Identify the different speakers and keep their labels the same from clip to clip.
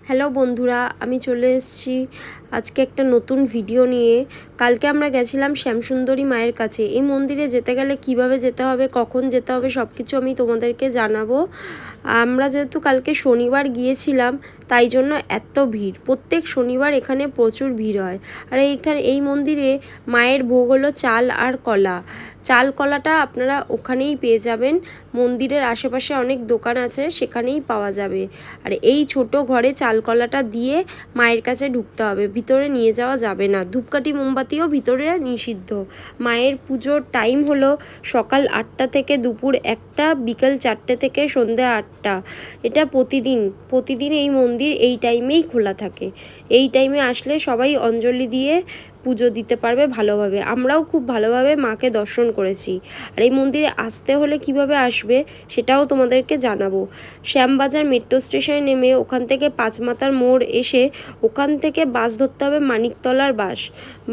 Speaker 1: Hello বন্ধুরা, আমি চলে এসেছি আজকে একটা নতুন ভিডিও নিয়ে। কালকে আমরা গেছিলাম শ্যামসুন্দরী মায়ের কাছে। এই মন্দিরে যেতে গেলে কিভাবে যেতে হবে, কখন যেতে হবে, সব কিছু আমি তোমাদেরকে জানাবো। আমরা যেহেতু কালকে শনিবার গিয়েছিলাম, তাই জন্য এত ভিড়। প্রত্যেক শনিবার এখানে প্রচুর ভিড় হয়। আর এই মন্দিরে মায়ের ভোগ হলো চাল আর কলা। চাল কলাটা আপনারা ওখানেই পেয়ে যাবেন। মন্দিরের আশেপাশে অনেক দোকান আছে, সেখানেই পাওয়া যাবে। আর এই ছোট ঘরে চাল কলাটা দিয়ে মায়ের কাছে ঢুকতে হবে, ভিতরে নিয়ে যাওয়া যাবে না। ধূপকাঠি মোমবাতিও ভিতরে নিষিদ্ধ। মায়ের পুজোর টাইম হলো সকাল 8টা থেকে দুপুর 1টা, বিকেল 4টে থেকে সন্ধ্যা 8টা। এটা প্রতিদিন এই মন্দির এই টাইমেই খোলা থাকে। এই টাইমে আসলে সবাই অঞ্জলি দিয়ে পুজো দিতে পারবে ভালোভাবে। আমরাও খুব ভালোভাবে মাকে দর্শন করেছি। আর এই মন্দিরে আসতে হলে কিভাবে আসবে সেটাও তোমাদেরকে জানাবো। শ্যামবাজার মেট্রো স্টেশনে নেমে ওখান থেকে পাঁচমাথার মোড় এসে ওখান থেকে বাস ধরতে হবে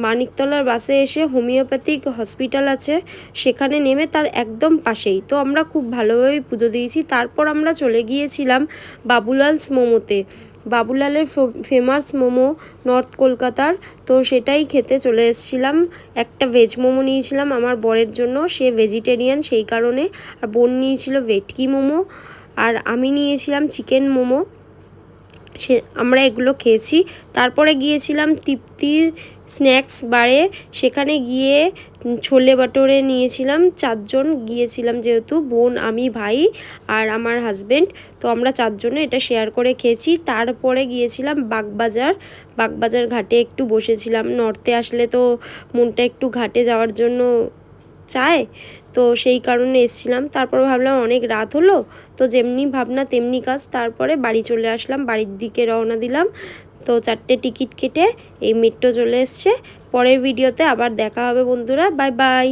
Speaker 1: মানিকতলার বাসে এসে হোমিওপ্যাথিক হসপিটাল আছে, সেখানে নেমে তার একদম পাশেই। তো আমরা খুব ভালোভাবে পুজো দিয়েছি। তারপর আমরা চলে গিয়েছিলাম বাবুলালস মোমোতে। বাবুলালের ফেমাস মোমো নর্থ কলকাতার, তো সেটাই খেতে চলে এসেছিলাম। একটা ভেজ মোমো নিয়েছিলাম আমার বরের জন্য, সে ভেজিটেরিয়ান সেই কারণে। আর বোন নিয়েছিল ভেটকি মোমো, আর আমি নিয়েছিলাম চিকেন মোমো। আমরা এগুলো খেয়েছি। তারপরে গিয়েছিলাম তৃপ্তি স্ন্যাক্স বারে, সেখানে গিয়ে ছোলে বাটোরে নিয়েছিলাম। 4জন গিয়েছিলাম, যেহেতু বোন, আমি, ভাই আর আমার হাজব্যান্ড, তো আমরা 4জনে এটা শেয়ার করে খেয়েছি। তারপরে গিয়েছিলাম বাগবাজার ঘাটে একটু বসেছিলাম। নর্থে আসলে তো মনটা একটু ঘাটে যাওয়ার জন্য চায়, তো সেই কারণে এসেছিলাম। তারপর ভাবলাম অনেক রাত হলো, তো যেমনি ভাবনা তেমনি কাজ। তারপরে বাড়ি চলে আসলাম, বাড়ির দিকে রওনা দিলাম। তো 4টে টিকিট কেটে এই মেট্রো চলে এসছে। পরের ভিডিওতে আবার দেখা হবে বন্ধুরা, বাই বাই।